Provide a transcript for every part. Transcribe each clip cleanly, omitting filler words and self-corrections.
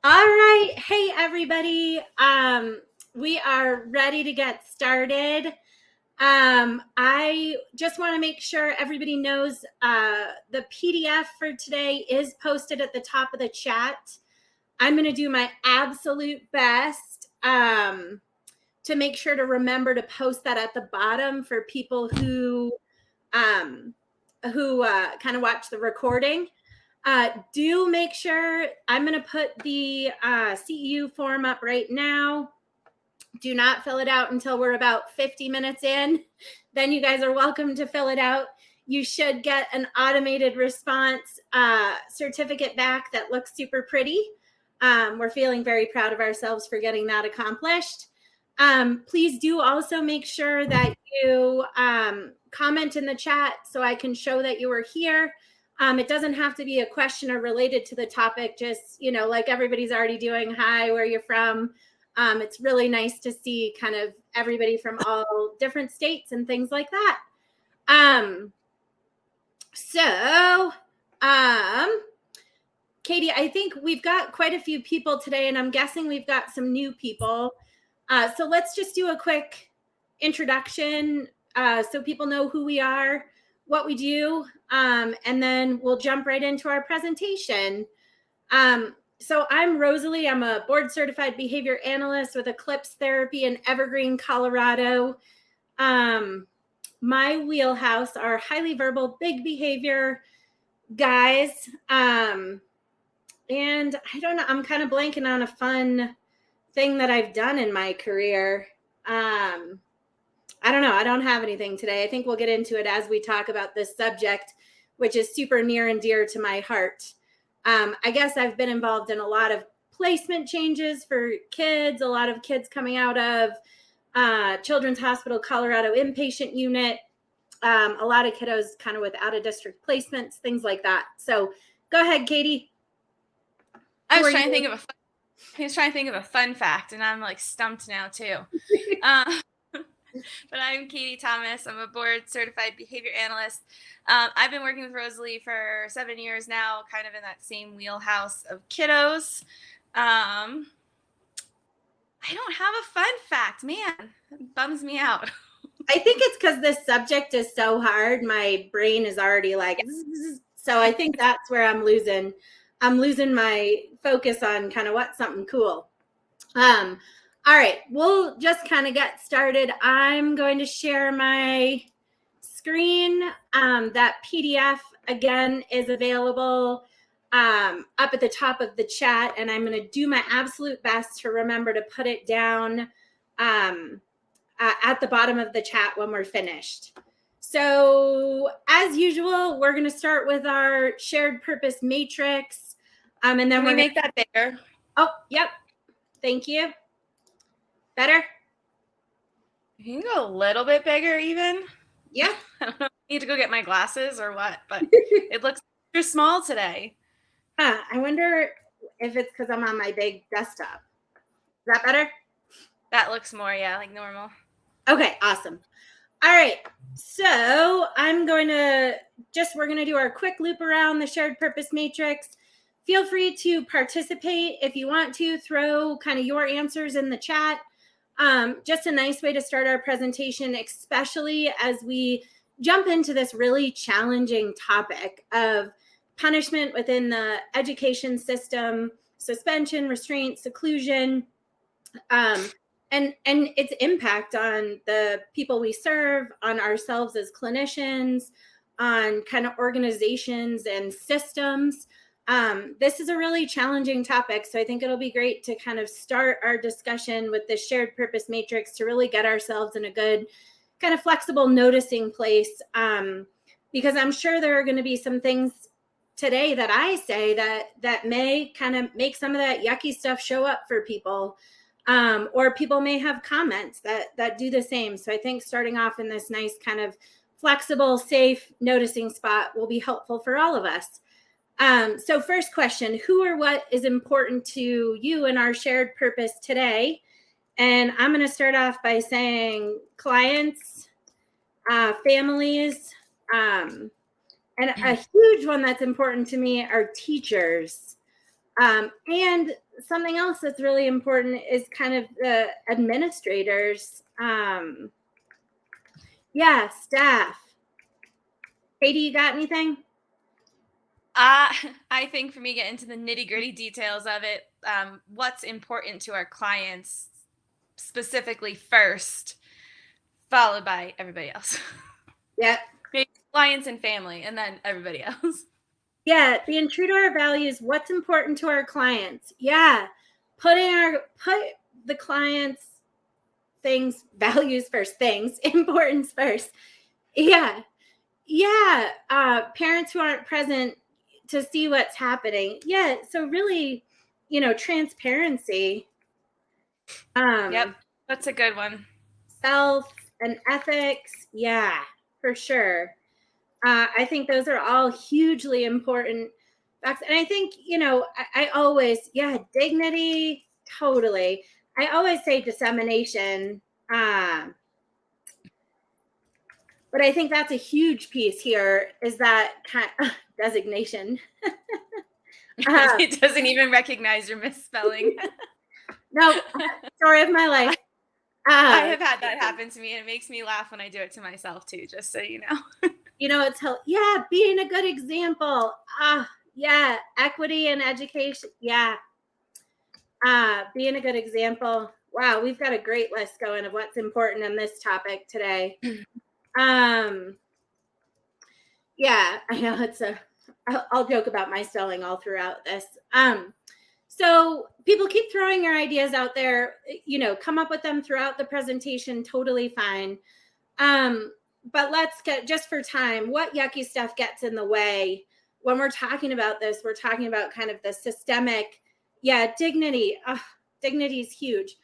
All right. Hey, everybody. We are ready to get started. I just want to make sure everybody knows the PDF for today is posted at the top of the chat. I'm going to do my absolute best to make sure to remember to post that at the bottom for people who kind of watch the recording. Do make sure, I'm going to put the CEU form up right now. Do not fill it out until we're about 50 minutes in. Then you guys are welcome to fill it out. You should get an automated response certificate back that looks super pretty. We're feeling very proud of ourselves for getting that accomplished. Please do also make sure that you comment in the chat so I can show that you were here. It doesn't have to be a question or related to the topic, just, like everybody's already doing, hi, where you're from. It's really nice to see kind of everybody from all different states and things like that. Katy, I think we've got quite a few people today, and I'm guessing we've got some new people. So let's just do a quick introduction so people know who we are, what we do, and then we'll jump right into our presentation. So I'm Rosalie. I'm a board certified behavior analyst with Eclipse Therapy in Evergreen, Colorado. My wheelhouse are highly verbal, big behavior guys. And I don't know, I'm kind of blanking on a fun thing that I've done in my career. I don't know. I don't have anything today. I think we'll get into it as we talk about this subject, which is super near and dear to my heart. I guess I've been involved in a lot of placement changes for kids, a lot of kids coming out of Children's Hospital Colorado inpatient unit, a lot of kiddos kind of with out-of-district placements, things like that. So go ahead, Katy. I was trying to think of a fun fact, and I'm like stumped now too. But I'm Katy Thomas. I'm a board certified behavior analyst. I've been working with Rosalie for 7 years now, kind of in that same wheelhouse of kiddos. I don't have a fun fact, man. It bums me out. I think it's because this subject is so hard. My brain is already like, so I think that's where I'm losing my focus on kind of what's something cool. All right, we'll just kind of get started. I'm going to share my screen. That PDF, again, is available up at the top of the chat, and I'm going to do my absolute best to remember to put it down at the bottom of the chat when we're finished. So, as usual, we're going to start with our shared purpose matrix. And then Can we make that bigger? Oh, yep. Thank you. Better? You can go a little bit bigger even. Yeah. I don't know if I need to go get my glasses or what, but it looks super small today. I wonder if it's because I'm on my big desktop. Is that better? That looks more, yeah, like normal. Okay, awesome. All right, so we're going to do our quick loop around the shared purpose matrix. Feel free to participate if you want to, throw kind of your answers in the chat. Just a nice way to start our presentation, especially as we jump into this really challenging topic of punishment within the education system, suspension, restraint, seclusion, and its impact on the people we serve, on ourselves as clinicians, on kind of organizations and systems. This is a really challenging topic, so I think it'll be great to kind of start our discussion with the shared purpose matrix to really get ourselves in a good kind of flexible noticing place, because I'm sure there are going to be some things today that I say that may kind of make some of that yucky stuff show up for people, or people may have comments that do the same. So I think starting off in this nice kind of flexible, safe noticing spot will be helpful for all of us. So first question, who or what is important to you in our shared purpose today? And I'm going to start off by saying clients, families, and a huge one that's important to me are teachers, and something else that's really important is kind of the administrators. Staff. Katie, you got anything? I think for me, get into the nitty gritty details of it. What's important to our clients specifically first, followed by everybody else. Yep. Maybe clients and family, and then everybody else. Yeah, being true to our values, what's important to our clients. Yeah, put the clients' things, values first, things, importance first. Yeah. Parents who aren't present to see what's happening. Yeah, so really, transparency. Yep, that's a good one. Self and ethics. Yeah, for sure. I think those are all hugely important facts. And I think, I always, dignity, totally. I always say dissemination. But I think that's a huge piece here is that kind of designation. It doesn't even recognize your misspelling. No, story of my life. I have had that happen to me, and it makes me laugh when I do it to myself too, just so you know. It's being a good example. Equity and education. Yeah. Being a good example. Wow, we've got a great list going of what's important in this topic today. Yeah, I know I'll joke about my spelling all throughout this. So people keep throwing your ideas out there, come up with them throughout the presentation, totally fine. But let's get, just for time, what yucky stuff gets in the way when we're talking about this? We're talking about kind of the systemic, dignity. Dignity is huge.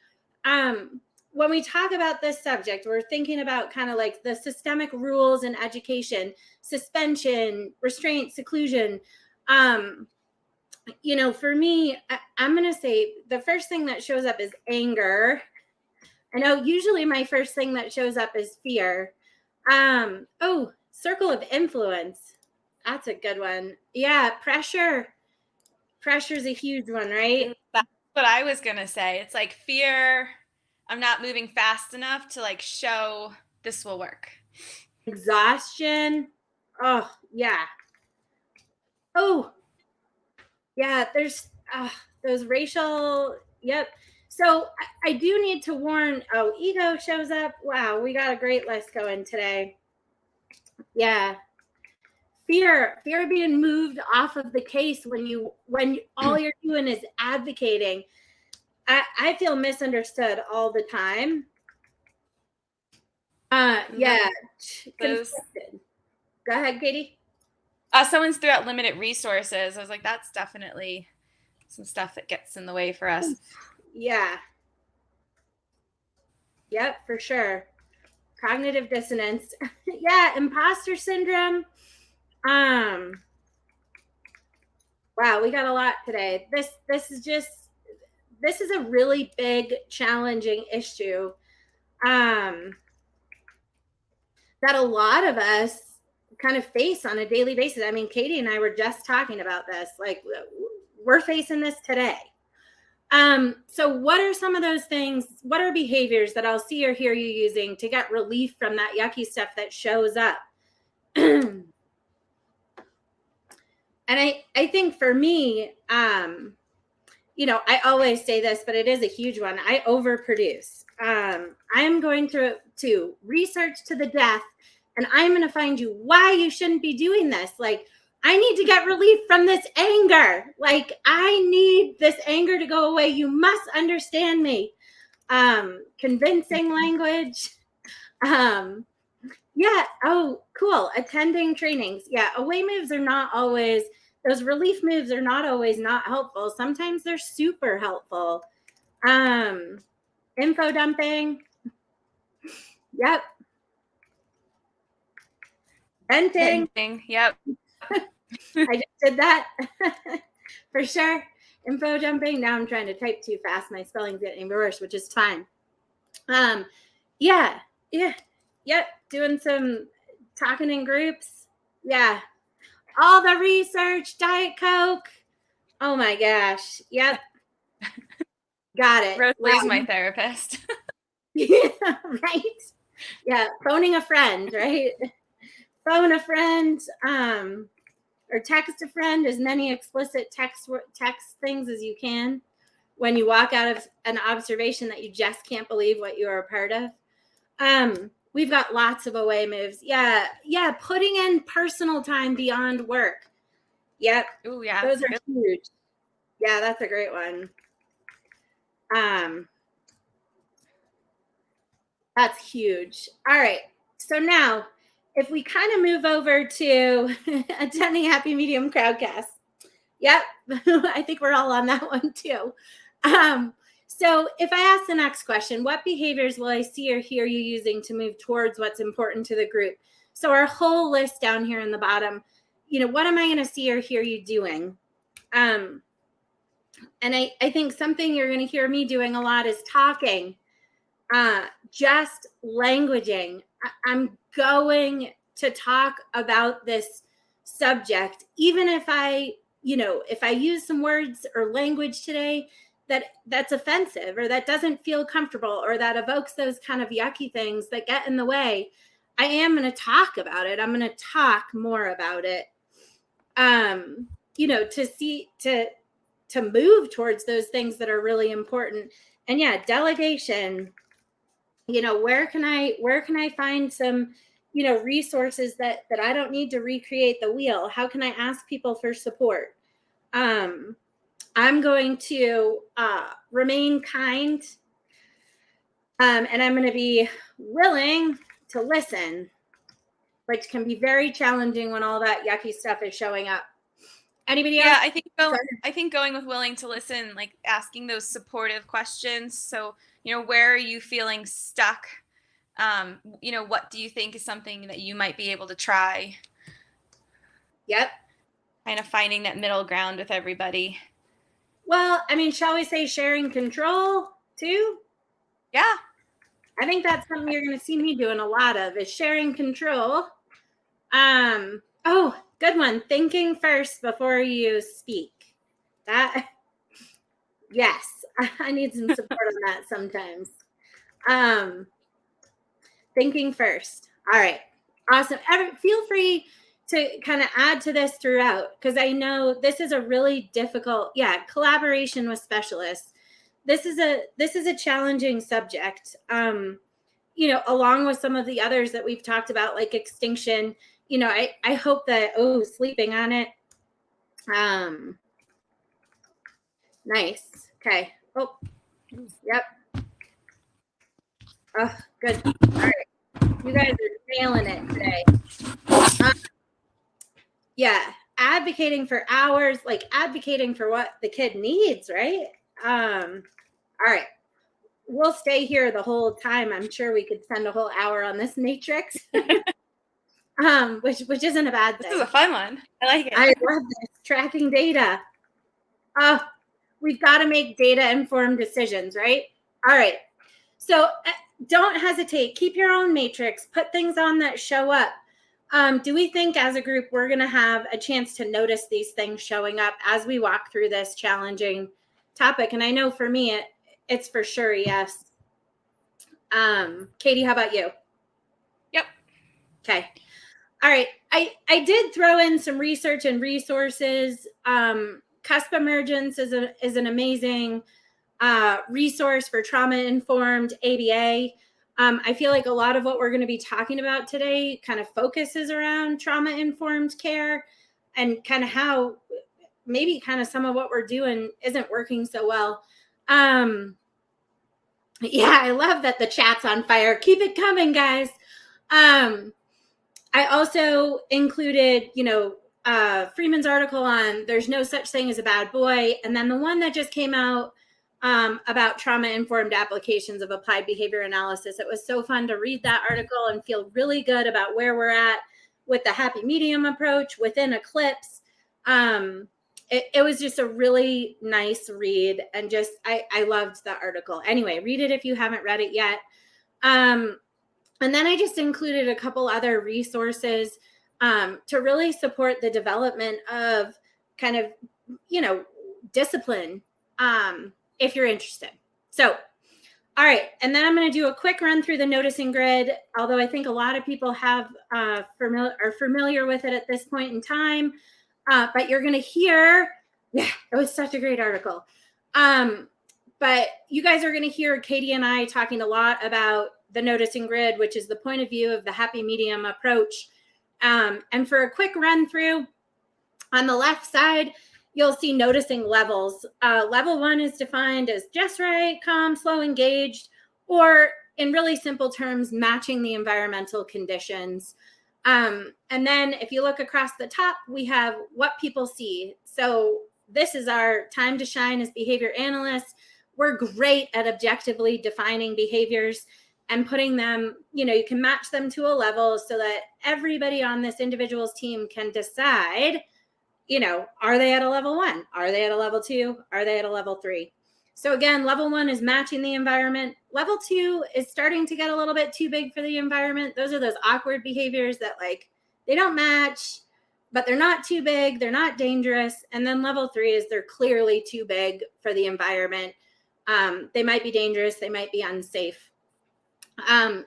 When we talk about this subject, we're thinking about kind of like the systemic rules in education, suspension, restraint, seclusion. For me, I'm going to say the first thing that shows up is anger. I know usually my first thing that shows up is fear. Circle of influence. That's a good one. Yeah, pressure. Pressure's a huge one, right? That's what I was going to say. It's like fear. I'm not moving fast enough to like show this will work. Exhaustion. Oh, yeah. Oh, yeah. There's those racial. Yep. So I do need to warn. Oh, ego shows up. Wow, we got a great list going today. Yeah. Fear of being moved off of the case when all you're doing is advocating. I feel misunderstood all the time. Conflicted. Go ahead, Katie. Someone's threw out limited resources. I was like, that's definitely some stuff that gets in the way for us. Yeah. Yep, for sure. Cognitive dissonance. Yeah, imposter syndrome. Wow, we got a lot today. This is a really big, challenging issue that a lot of us kind of face on a daily basis. I mean, Katie and I were just talking about this. Like, we're facing this today. So what are some of those things? What are behaviors that I'll see or hear you using to get relief from that yucky stuff that shows up? And I think for me, I always say this, but it is a huge one. I overproduce. I'm going to research to the death, and I'm going to find you why you shouldn't be doing this. Like, I need to get relief from this anger. Like, I need this anger to go away. You must understand me. Convincing language. Yeah. Oh, cool. Attending trainings. Yeah. Away moves are not always, those relief moves are not always not helpful. Sometimes they're super helpful. Info dumping. Yep. Venting. Yep. I just did that for sure. Info dumping. Now I'm trying to type too fast. My spelling's getting worse, which is fine. Yep. Doing some talking in groups. Yeah. All the research, Diet Coke. Oh my gosh. Yep. Got it. Rosalie's my therapist. Yeah, right. Yeah, phoning a friend, right? Phone a friend, or text a friend, as many explicit text things as you can when you walk out of an observation that you just can't believe what you are a part of. We've got lots of away moves. Yeah, putting in personal time beyond work. Yep. Oh yeah, those are huge. Yeah, that's a great one. That's huge. All right. So now, if we kind of move over to attending Happy Medium Crowdcast. Yep. I think we're all on that one too. So if I ask the next question, what behaviors will I see or hear you using to move towards what's important to the group? So our whole list down here in the bottom, what am I going to see or hear you doing? And I think something you're going to hear me doing a lot is talking. Just languaging. I'm going to talk about this subject, even if I use some words or language today that's offensive or that doesn't feel comfortable or that evokes those kind of yucky things that get in the way. I am going to talk about it. I'm going to talk more about it. To move towards those things that are really important. And yeah, delegation. Where can I find some resources that I don't need to recreate the wheel? How can I ask people for support? I'm going to remain kind, and I'm going to be willing to listen, which can be very challenging when all that yucky stuff is showing up. Anybody else? Yeah, I think going with willing to listen, like asking those supportive questions. So, where are you feeling stuck? What do you think is something that you might be able to try? Yep. Kind of finding that middle ground with everybody. Well, shall we say sharing control too? Yeah. I think that's something you're going to see me doing a lot of, is sharing control. Oh, good one. Thinking first before you speak. Yes, I need some support on that sometimes. Thinking first. All right. Awesome. Feel free to kind of add to this throughout, because I know this is a really difficult, collaboration with specialists. This is a challenging subject. Along with some of the others that we've talked about, like extinction, I hope that, sleeping on it. Nice. Okay. Oh, yep. Oh, good. All right. You guys are nailing it today. Advocating for hours, like advocating for what the kid needs, right? All right. We'll stay here the whole time. I'm sure we could spend a whole hour on this matrix. Which isn't a bad thing. This is a fun one. I like it. I love this. Tracking data. We've got to make data-informed decisions, right? All right. So don't hesitate. Keep your own matrix. Put things on that show up. Do we think as a group we're going to have a chance to notice these things showing up as we walk through this challenging topic? And I know for me, it's for sure yes. Katie, how about you? Yep. Okay. All right. I did throw in some research and resources. Cusp Emergence is an amazing resource for trauma-informed ABA. I feel like a lot of what we're going to be talking about today kind of focuses around trauma-informed care and kind of how maybe kind of some of what we're doing isn't working so well. I love that the chat's on fire. Keep it coming, guys. I also included, Freeman's article on There's No Such Thing as a Bad Boy. And then the one that just came out about trauma-informed applications of applied behavior analysis. It was so fun to read that article and feel really good about where we're at with the happy medium approach within Eclipse. It was just a really nice read, and just I loved that article. Anyway, read it if you haven't read it yet. And then I just included a couple other resources to really support the development of kind of, discipline if you're interested. So, all right. And then I'm going to do a quick run through the noticing grid, although I think a lot of people are familiar with it at this point in time. But you're going to hear, yeah, it was such a great article. But you guys are going to hear Katy and I talking a lot about the noticing grid, which is the point of view of the happy medium approach. And for a quick run through, on the left side, you'll see noticing levels. Level 1 is defined as just right, calm, slow, engaged, or in really simple terms, matching the environmental conditions. And then if you look across the top, we have what people see. So this is our time to shine as behavior analysts. We're great at objectively defining behaviors and putting them, you can match them to a level so that everybody on this individual's team can decide, are they at a level 1? Are they at a level 2? Are they at a level 3? So again, level 1 is matching the environment. Level 2 is starting to get a little bit too big for the environment. Those are those awkward behaviors that they don't match, but they're not too big. They're not dangerous. And then level 3 is they're clearly too big for the environment. They might be dangerous. They might be unsafe.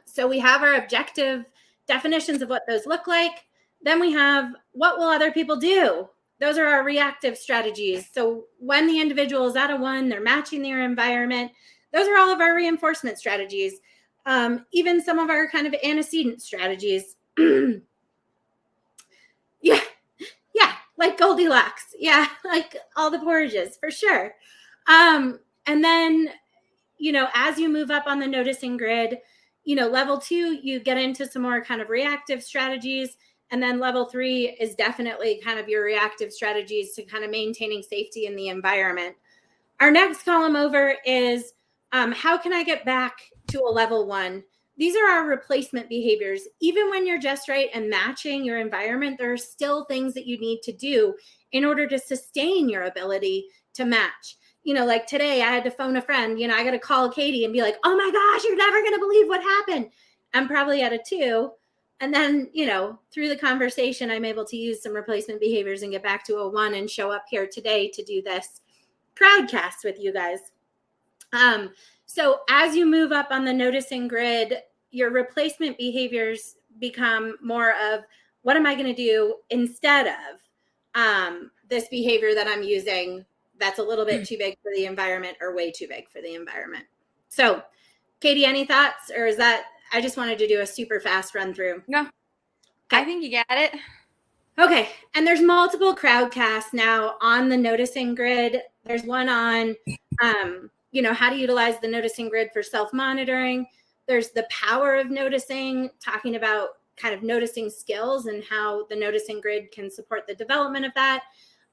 So we have our objective definitions of what those look like. Then we have what will other people do? Those are our reactive strategies. So when the individual is at a 1, they're matching their environment. Those are all of our reinforcement strategies. Even some of our kind of antecedent strategies. Yeah, like Goldilocks. Yeah, like all the porridges, for sure. And then, as you move up on the noticing grid, level 2, you get into some more kind of reactive strategies. And then level 3 is definitely kind of your reactive strategies to kind of maintaining safety in the environment. Our next column over is how can I get back to a level 1? These are our replacement behaviors. Even when you're just right and matching your environment, there are still things that you need to do in order to sustain your ability to match. Like today I had to phone a friend, I got to call Katy and be like, oh my gosh, you're never going to believe what happened. I'm probably at a 2. And then, through the conversation, I'm able to use some replacement behaviors and get back to a 1 and show up here today to do this crowdcast with you guys. So as you move up on the noticing grid, your replacement behaviors become more of what am I going to do instead of this behavior that I'm using that's a little bit too big for the environment or way too big for the environment. So, Katy, any thoughts? Or is that, I just wanted to do a super fast run through. No, okay. I think you got it. Okay. And there's multiple crowdcasts now on the noticing grid. There's one on, how to utilize the noticing grid for self-monitoring. There's the power of noticing, talking about kind of noticing skills and how the noticing grid can support the development of that.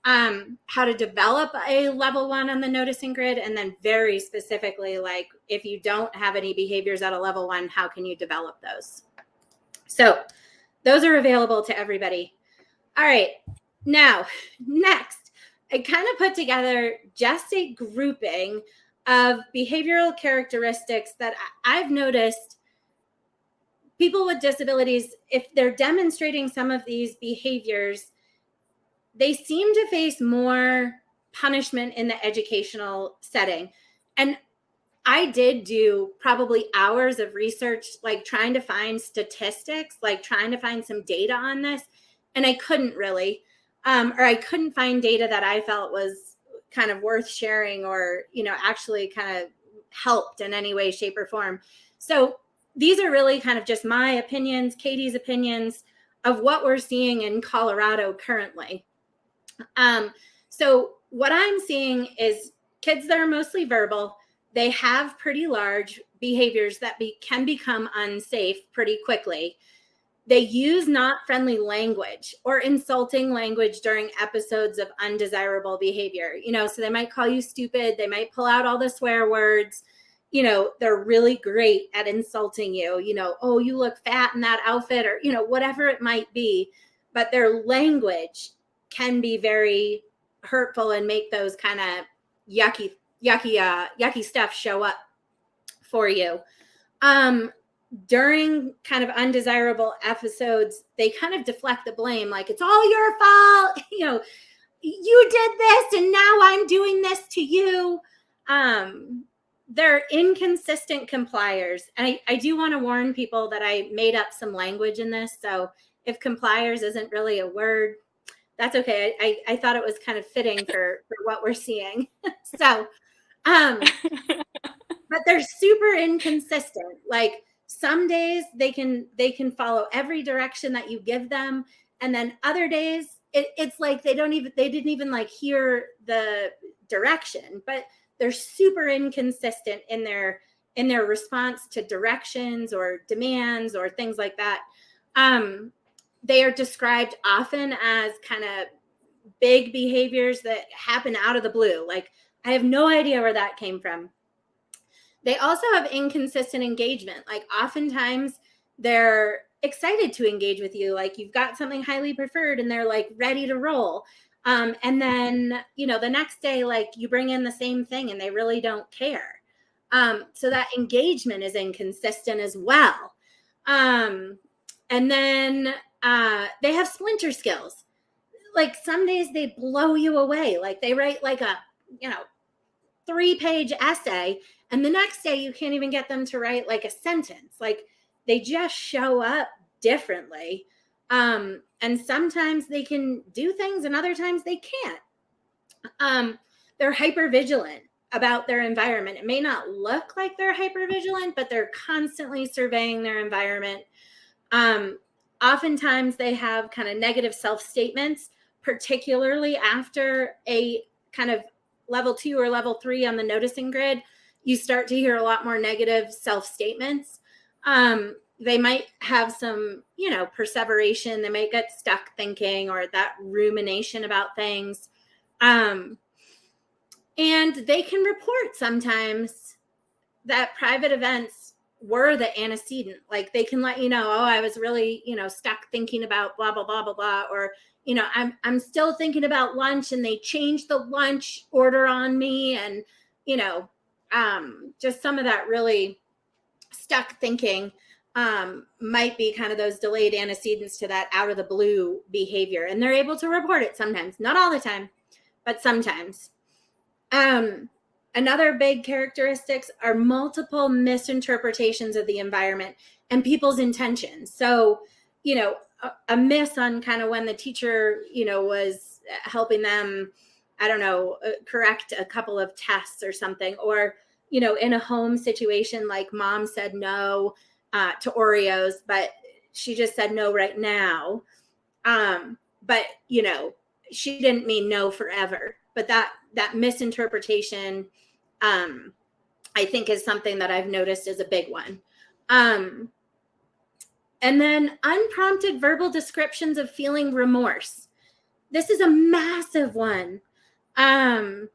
How to develop a level 1 on the noticing grid, and then very specifically, like if you don't have any behaviors at a level 1, how can you develop those? So those are available to everybody. All right, now next, I kind of put together just a grouping of behavioral characteristics that I've noticed people with disabilities, if they're demonstrating some of these behaviors, they seem to face more punishment in the educational setting. And I did do probably hours of research, like trying to find statistics, like trying to find some data on this. And I couldn't really, or I couldn't find data that I felt was kind of worth sharing or, actually kind of helped in any way, shape, or form. So these are really kind of just my opinions, Katy's opinions of what we're seeing in Colorado currently. So what I'm seeing is kids that are mostly verbal, they have pretty large behaviors that can become unsafe pretty quickly. They use not friendly language or insulting language during episodes of undesirable behavior. So they might call you stupid. They might pull out all the swear words. They're really great at insulting you, oh, you look fat in that outfit, or, whatever it might be. But their language can be very hurtful and make those kind of yucky stuff show up for you. During kind of undesirable episodes, they kind of deflect the blame, like it's all your fault. You did this and now I'm doing this to you. They're inconsistent compliers. And I do want to warn people that I made up some language in this. So if compliers isn't really a word, that's okay. I thought it was kind of fitting for what we're seeing. So, but they're super inconsistent. Like some days they can follow every direction that you give them, and then other days it's like they didn't even like hear the direction, but they're super inconsistent in their response to directions or demands or things like that. They are described often as kind of big behaviors that happen out of the blue. Like I have no idea where that came from. They also have inconsistent engagement. Like oftentimes they're excited to engage with you. Like you've got something highly preferred and they're like ready to roll. And then, the next day, like you bring in the same thing and they really don't care. So that engagement is inconsistent as well. And then they have splinter skills. Like some days they blow you away. Like they write like a, 3-page essay, and the next day you can't even get them to write like a sentence. Like they just show up differently. And sometimes they can do things and other times they can't. They're hyper vigilant about their environment. It may not look like they're hyper vigilant, but they're constantly surveying their environment. Oftentimes they have kind of negative self-statements, particularly after a kind of level 2 or level 3 on the noticing grid. You start to hear a lot more negative self-statements. They might have some, perseveration. They might get stuck thinking or that rumination about things. And they can report sometimes that private events were the antecedent. Like they can let you know, oh, I was really, stuck thinking about blah, blah, blah, blah, blah. Or, I'm still thinking about lunch and they changed the lunch order on me. And, just some of that really stuck thinking might be kind of those delayed antecedents to that out of the blue behavior. And they're able to report it sometimes, not all the time, but sometimes. Another big characteristics are multiple misinterpretations of the environment and people's intentions. So, a miss on kind of when the teacher, was helping them, I don't know, correct a couple of tests or something, or, in a home situation, like mom said no to Oreos, but she just said no right now. But, she didn't mean no forever. But that misinterpretation, I think is something that I've noticed is a big one. And then unprompted verbal descriptions of feeling remorse. This is a massive one. Good.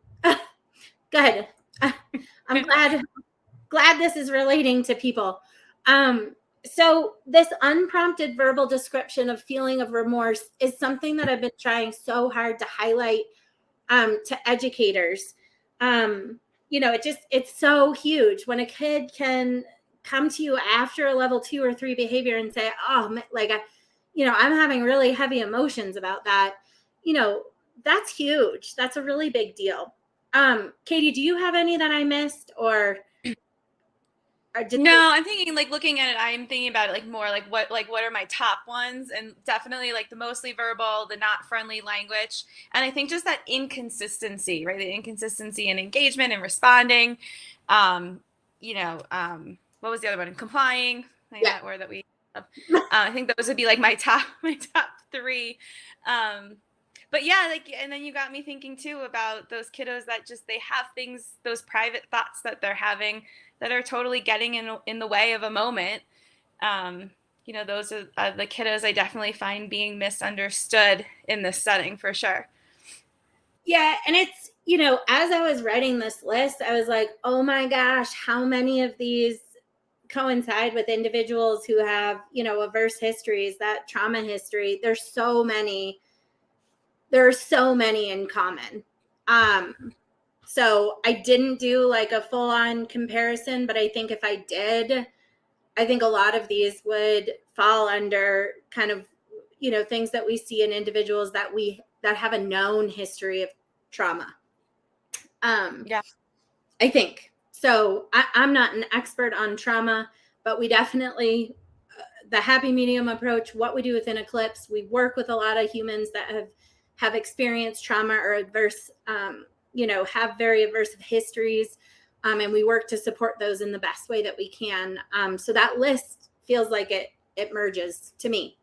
I'm glad this is relating to people. So this unprompted verbal description of feeling of remorse is something that I've been trying so hard to highlight to educators. It's so huge when a kid can come to you after a level 2 or 3 behavior and say, oh, like, I'm having really heavy emotions about that. That's huge. That's a really big deal. Katie, do you have any that I missed or No, I'm thinking like looking at it, I'm thinking about it like more like what are my top ones, and definitely like the mostly verbal, the not friendly language. And I think just that inconsistency, right? The inconsistency in engagement and responding. What was the other one? Complying. I think that word that we have. I think those would be like my top 3. But yeah, like, and then you got me thinking too about those kiddos that just, they have things, those private thoughts that they're having that are totally getting in the way of a moment. Those are the kiddos I definitely find being misunderstood in this setting for sure. Yeah. And it's, as I was writing this list, I was like, oh my gosh, how many of these coincide with individuals who have, averse histories, that trauma history. There's so many in common. So I didn't do like a full on comparison, but I think if I did, I think a lot of these would fall under kind of, things that we see in individuals that have a known history of trauma. Yeah. I think. So I'm not an expert on trauma, but we definitely, the happy medium approach, what we do within Eclipse, we work with a lot of humans that have experienced trauma or adverse, have very aversive histories. And we work to support those in the best way that we can. So that list feels like it merges to me.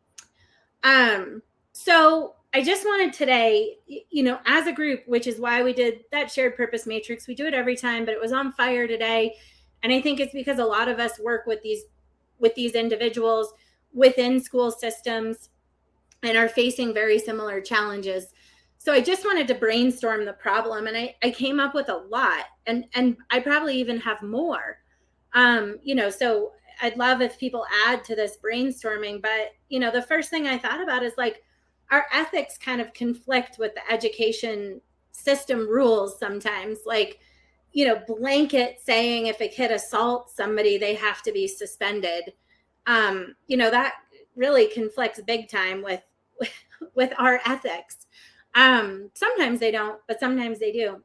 So I just wanted today, as a group, which is why we did that shared purpose matrix. We do it every time, but it was on fire today. And I think it's because a lot of us work with these individuals within school systems and are facing very similar challenges. So I just wanted to brainstorm the problem, and I came up with a lot, and I probably even have more. So I'd love if people add to this brainstorming, but the first thing I thought about is like our ethics kind of conflict with the education system rules sometimes, like blanket saying if a kid assaults somebody, they have to be suspended. That really conflicts big time with our ethics. Sometimes they don't, but sometimes they do.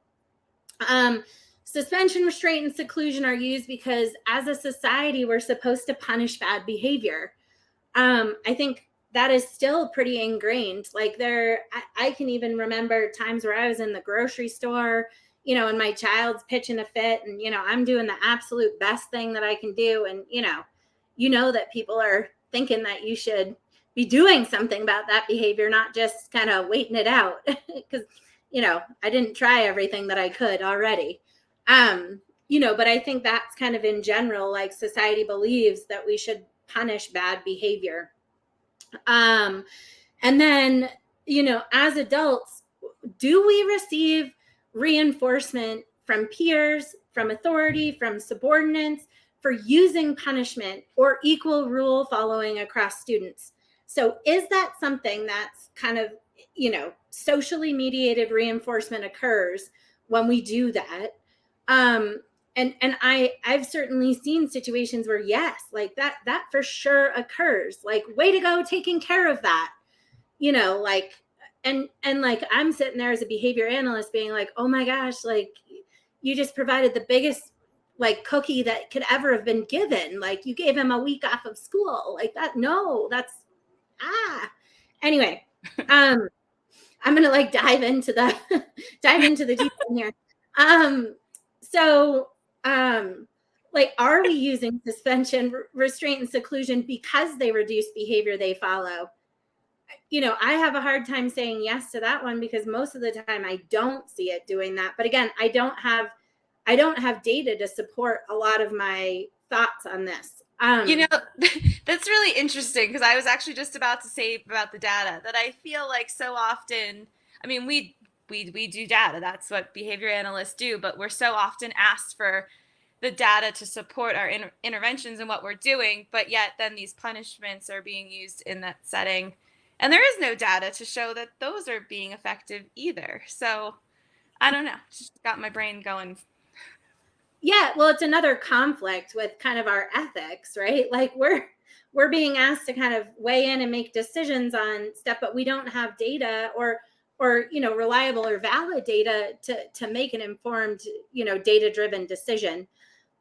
Suspension, restraint, and seclusion are used because as a society, we're supposed to punish bad behavior. I think that is still pretty ingrained. Like I can even remember times where I was in the grocery store, and my child's pitching a fit, and, I'm doing the absolute best thing that I can do. And, that people are thinking that you should be doing something about that behavior, not just kind of waiting it out. Because, I didn't try everything that I could already. But I think that's kind of in general, like society believes that we should punish bad behavior. And then, as adults, do we receive reinforcement from peers, from authority, from subordinates for using punishment or equal rule following across students? So is that something that's kind of, socially mediated reinforcement occurs when we do that? And I've certainly seen situations where, yes, like that for sure occurs. Like, way to go, taking care of that, like, and like, I'm sitting there as a behavior analyst being like, oh my gosh, like, you just provided the biggest like cookie that could ever have been given. Like, you gave him a week off of school. Like that. No, that's anyway. I'm gonna like dive into the detail here. So like, are we using suspension, restraint, and seclusion because they reduce behavior they follow? I have a hard time saying yes to that one, because most of the time I don't see it doing that. But again, I don't have data to support a lot of my thoughts on this. That's really interesting, because I was actually just about to say about the data that I feel like so often, I mean, we do data. That's what behavior analysts do, but we're so often asked for the data to support our interventions and what we're doing, but yet then these punishments are being used in that setting. And there is no data to show that those are being effective either. So I don't know, just got my brain going. Yeah, well, it's another conflict with kind of our ethics, right? Like, we're being asked to kind of weigh in and make decisions on stuff, but we don't have data or reliable or valid data to make an informed, data-driven decision.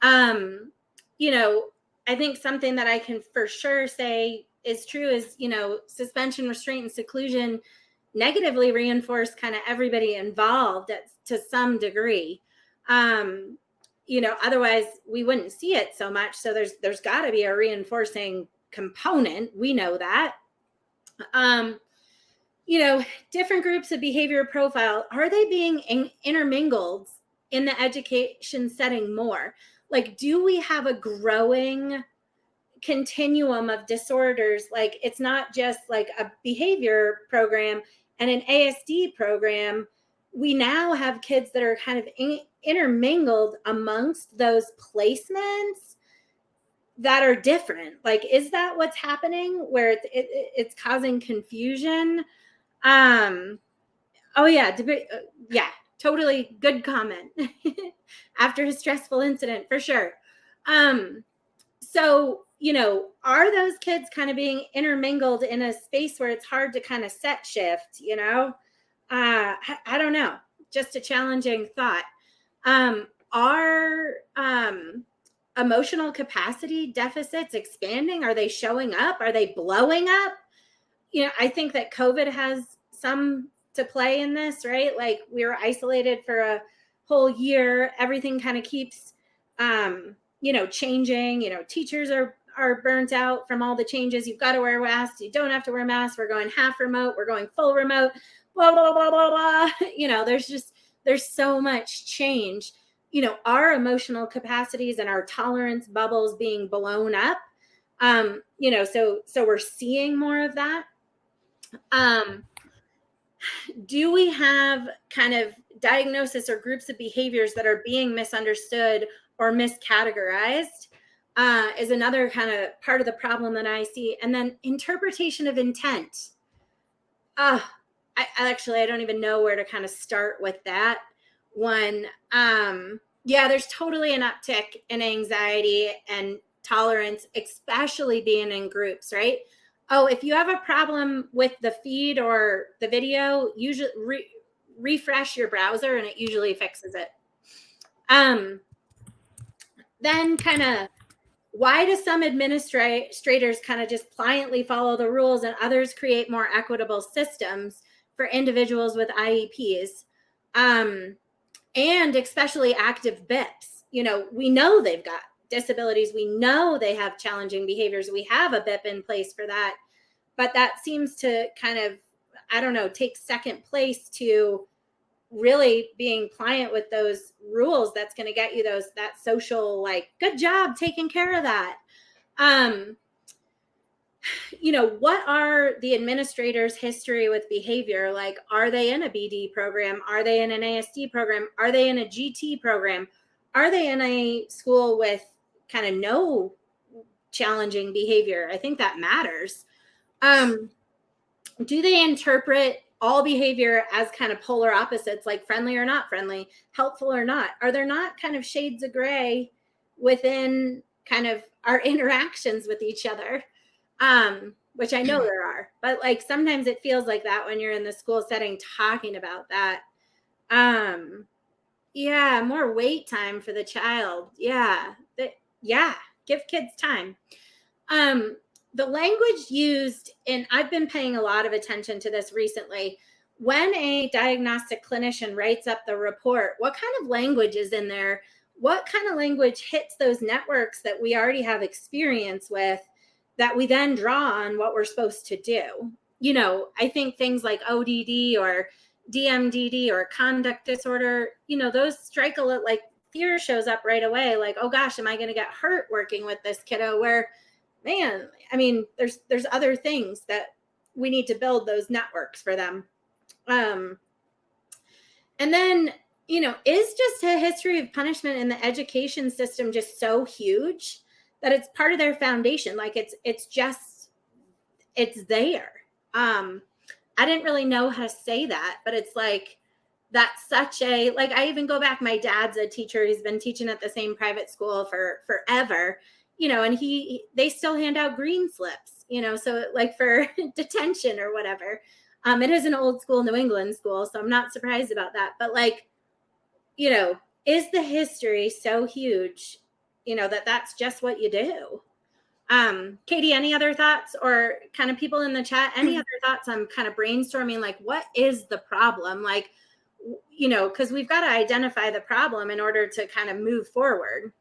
I think something that I can for sure say is true is, suspension, restraint, and seclusion negatively reinforce kind of everybody involved to some degree. Otherwise we wouldn't see it so much. So there's got to be a reinforcing component. We know that. Different groups of behavior profile, are they being intermingled in the education setting more? Like, do we have a growing continuum of disorders? Like, it's not just like a behavior program and an ASD program. We now have kids that are kind of intermingled amongst those placements that are different. Like, is that what's happening, where it's causing confusion? Oh yeah, yeah, totally good comment. After a stressful incident, for sure. So, are those kids kind of being intermingled in a space where it's hard to kind of set shift, I don't know. Just a challenging thought. are emotional capacity deficits expanding? Are they showing up? Are they blowing up? I think that COVID has some to play in this, right? Like, we were isolated for a whole year. Everything kind of keeps, changing. Teachers are burnt out from all the changes. You've got to wear masks. You don't have to wear masks. We're going half remote. We're going full remote. Blah blah blah blah blah. There's so much change. Our emotional capacities and our tolerance bubbles being blown up. So we're seeing more of that. Do we have kind of diagnosis or groups of behaviors that are being misunderstood or miscategorized? Is another kind of part of the problem that I see. And then interpretation of intent. I don't even know where to kind of start with that one. There's totally an uptick in anxiety and tolerance, especially being in groups, right? Oh, if you have a problem with the feed or the video, usually refresh your browser and it usually fixes it. Then kind of, why do some administrators kind of just pliantly follow the rules and others create more equitable systems for individuals with IEPs? And especially active BIPs. We know they've got disabilities. We know they have challenging behaviors. We have a BIP in place for that. But that seems to kind of, take second place to really being pliant with those rules. That's going to get you that social, like, good job taking care of that. What are the administrators' history with behavior? Like, are they in a BD program? Are they in an ASD program? Are they in a GT program? Are they in a school with kind of no challenging behavior? I think that matters. Do they interpret all behavior as kind of polar opposites, like friendly or not friendly, helpful or not? Are there not kind of shades of gray within kind of our interactions with each other? Which I know there are, but like sometimes it feels like that when you're in the school setting talking about that. More wait time for the child. Give kids time. The language used, and I've been paying a lot of attention to this recently, when a diagnostic clinician writes up the report, what kind of language is in there? What kind of language hits those networks that we already have experience with, that we then draw on what we're supposed to do? I think things like ODD or DMDD or conduct disorder, those strike a lot, like fear shows up right away. Like, oh gosh, am I going to get hurt working with this kiddo? Where, man, there's other things that we need to build those networks for them. And then, is just a history of punishment in the education system just so huge that it's part of their foundation? Like it's there. I didn't really know how to say that, but it's like, that's such a, like, I even go back, my dad's a teacher. He's been teaching at the same private school for forever, and they still hand out green slips, so like for detention or whatever. It is an old school New England school, so I'm not surprised about that. But like, is the history so huge, that's just what you do? Katie, any other thoughts, or kind of people in the chat, any other thoughts on kind of brainstorming, like, what is the problem? Like, because we've got to identify the problem in order to kind of move forward.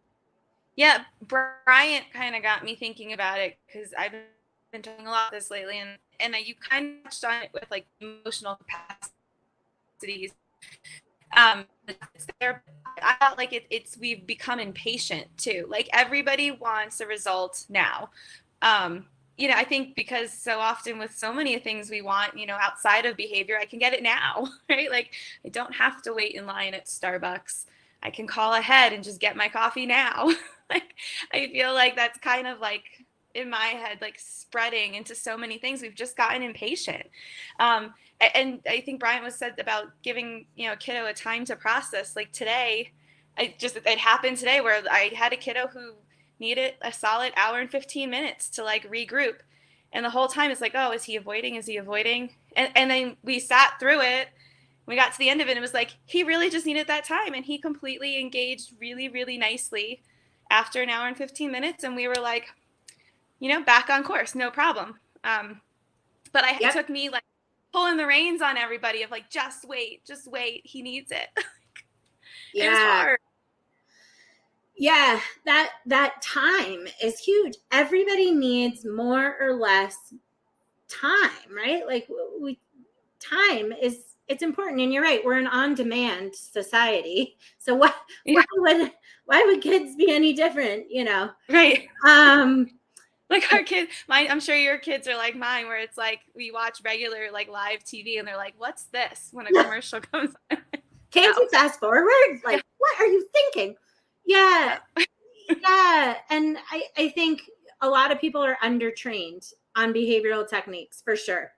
Yeah, Bryant kind of got me thinking about it, because I've been talking a lot this lately, and you kind of touched on it with like emotional capacities. I felt like we've become impatient too. Like, everybody wants a result now. I think because so often with so many things we want, outside of behavior, I can get it now, right? Like, I don't have to wait in line at Starbucks. I can call ahead and just get my coffee now. Like, I feel like that's kind of like in my head, like spreading into so many things. We've just gotten impatient. And I think Brian was said about giving, a kiddo a time to process. Like today, it happened today where I had a kiddo who needed a solid hour and 15 minutes to like regroup. And the whole time it's like, oh, is he avoiding? Is he avoiding? And then we sat through it. we got to the end of it, and it was like, he really just needed that time. And he completely engaged really, really nicely after an hour and 15 minutes. And we were like, back on course, no problem. But it took me like pulling the reins on everybody of like, just wait. He needs it. Yeah. It was hard. Yeah, that time is huge. Everybody needs more or less time, right? Like time it's important, and you're right. We're an on-demand society, so why would kids be any different? Right. Like our kids, I'm sure your kids are like mine, where it's like we watch regular like live TV, and they're like, "What's this?" when a commercial comes on. Can't you fast forward? Like, what are you thinking? Yeah. Yeah. And I think a lot of people are undertrained on behavioral techniques, for sure.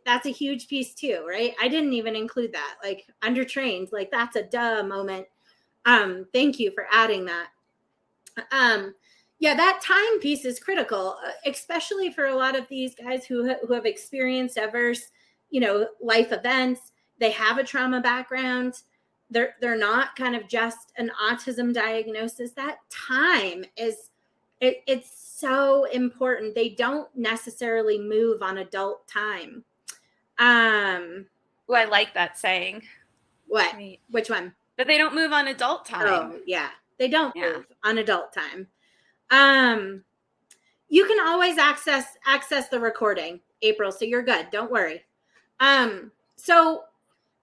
That's a huge piece too, right? I didn't even include that. Like, undertrained, like that's a duh moment. Thank you for adding that. Yeah, that time piece is critical, especially for a lot of these guys who have experienced adverse, life events. They have a trauma background. They're not kind of just an autism diagnosis. That time it's so important. They don't necessarily move on adult time. I like that saying. What? Which one? That they don't move on adult time. Oh, yeah. They don't move on adult time. You can always access the recording, April, so you're good. Don't worry. So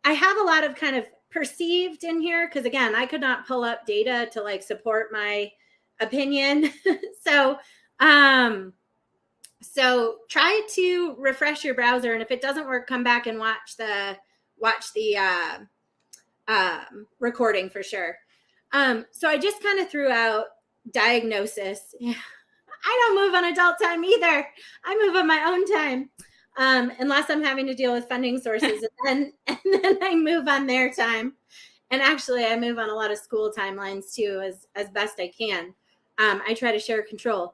I have a lot of kind of perceived in here, because again, I could not pull up data to like support my opinion. So try to refresh your browser, and if it doesn't work, come back and watch the recording for sure. So I just kind of threw out diagnosis. I don't move on adult time either. I move on my own time, unless I'm having to deal with funding sources, and then I move on their time. And actually, I move on a lot of school timelines too, as best I can. I try to share control.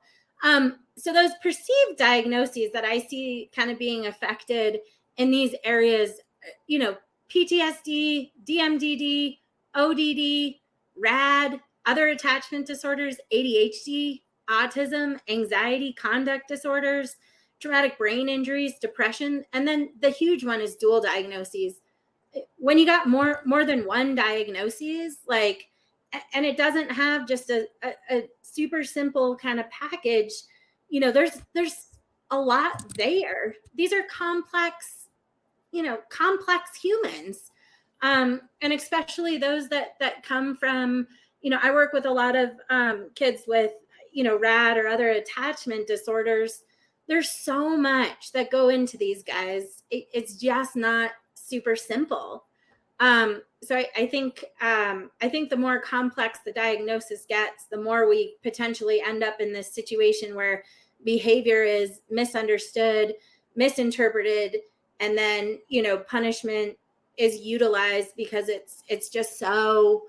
So those perceived diagnoses that I see kind of being affected in these areas, PTSD, DMDD, ODD, RAD, other attachment disorders, ADHD, autism, anxiety, conduct disorders, traumatic brain injuries, depression, and then the huge one is dual diagnoses. When you got more than one diagnosis, like, and it doesn't have just a super simple kind of package, there's a lot there. These are complex humans. And especially those that come from, I work with a lot of kids with, RAD or other attachment disorders. There's so much that go into these guys. It's just not super simple. So I think the more complex the diagnosis gets, the more we potentially end up in this situation where behavior is misunderstood, misinterpreted, and then, punishment is utilized because it's just so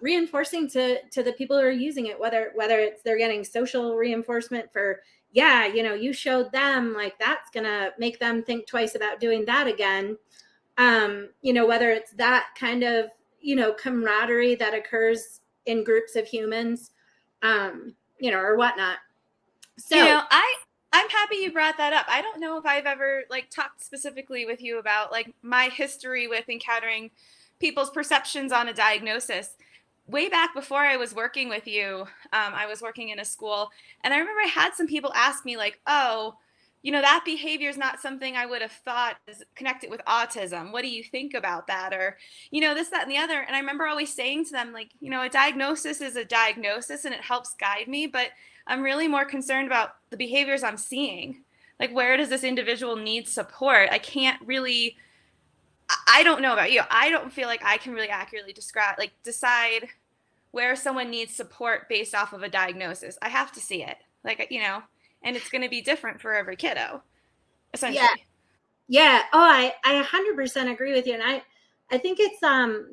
reinforcing to the people who are using it, whether it's they're getting social reinforcement for, you showed them, like that's gonna make them think twice about doing that again. Whether it's that kind of, camaraderie that occurs in groups of humans, or whatnot. So I'm happy you brought that up. I don't know if I've ever like talked specifically with you about like my history with encountering people's perceptions on a diagnosis. Way back before I was working with you, I was working in a school, and I remember I had some people ask me like, "Oh, that behavior is not something I would have thought is connected with autism. What do you think about that?" Or, this, that, and the other. And I remember always saying to them, like, a diagnosis is a diagnosis and it helps guide me, but I'm really more concerned about the behaviors I'm seeing. Like, where does this individual need support? I don't know about you. I don't feel like I can really accurately decide where someone needs support based off of a diagnosis. I have to see it. And it's going to be different for every kiddo, essentially. Yeah. Oh, I 100% agree with you. And I think it's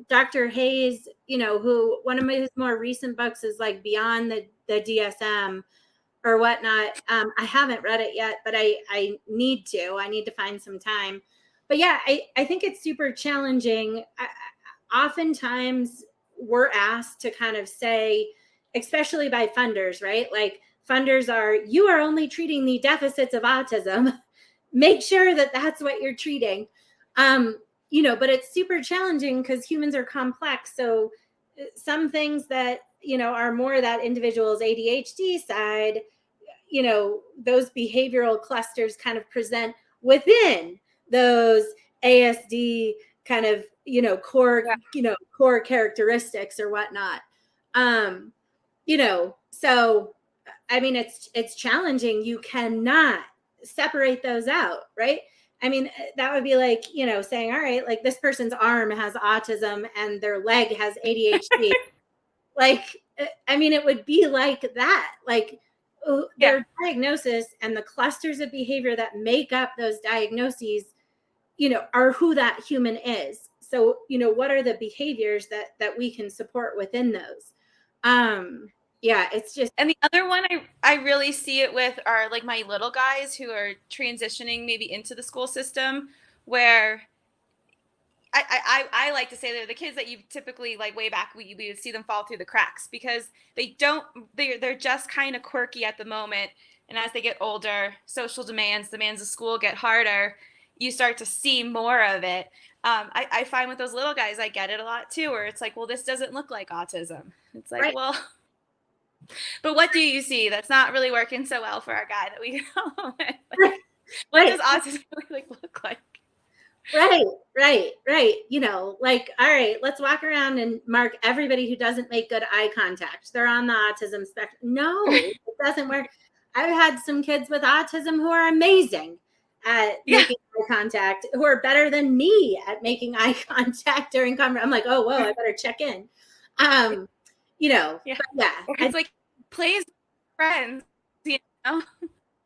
Dr. Hayes, who one of his more recent books is like Beyond the DSM or whatnot. I haven't read it yet, but I need to. I need to find some time. yeah, I think it's super challenging. Oftentimes we're asked to kind of say, especially by funders, right? Like funders are, you are only treating the deficits of autism. Make sure that that's what you're treating. But it's super challenging because humans are complex. So some things that, are more that individual's ADHD side, those behavioral clusters kind of present within those ASD kind of, core characteristics or whatnot. So I mean, it's challenging. You cannot separate those out, right? I mean, that would be like, saying, all right, like this person's arm has autism and their leg has ADHD. Like, I mean, it would be like that. Like their diagnosis and the clusters of behavior that make up those diagnoses, are who that human is. So, what are the behaviors that we can support within those? It's just. And the other one I really see it with are like my little guys who are transitioning maybe into the school system, where I like to say they're the kids that you typically, like way back, we would see them fall through the cracks because they're just kind of quirky at the moment. And as they get older, social demands of school get harder. You start to see more of it. I find with those little guys, I get it a lot too, where it's like, well, this doesn't look like autism. It's like, right. Well, but what do you see that's not really working so well for our guy that we go with? Like, what does autism really look like? Right. Like, all right, let's walk around and mark everybody who doesn't make good eye contact. They're on the autism spectrum. No, it doesn't work. I've had some kids with autism who are amazing at making eye contact, who are better than me at making eye contact during conversation. I'm like, oh, whoa, I better check in. But it's like plays with friends,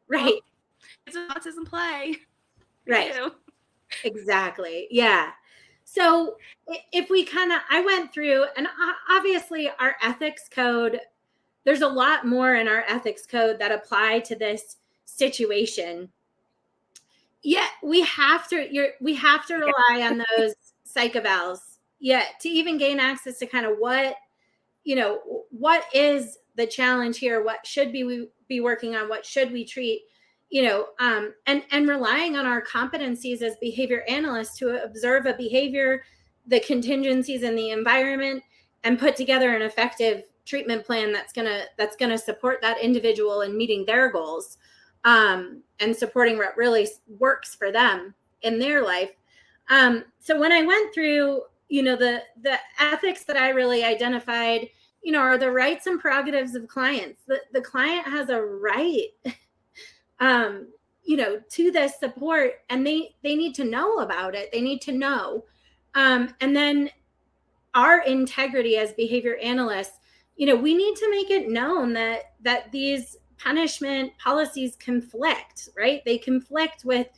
right? It's an autism play, right? Exactly. Yeah. So if we I went through, and obviously our ethics code, there's a lot more in our ethics code that apply to this situation. Yeah, we have to rely on those psych evals. Yeah, to even gain access to kind of what is the challenge here? What should we be working on? What should we treat? And relying on our competencies as behavior analysts to observe a behavior, the contingencies in the environment, and put together an effective treatment plan that's gonna support that individual in meeting their goals, and supporting what really works for them in their life. So when I went through, the ethics that I really identified, are the rights and prerogatives of clients. The client has a right to this support, and they need to know about it. They need to know. And then our integrity as behavior analysts, we need to make it known that these punishment policies conflict, right? They conflict with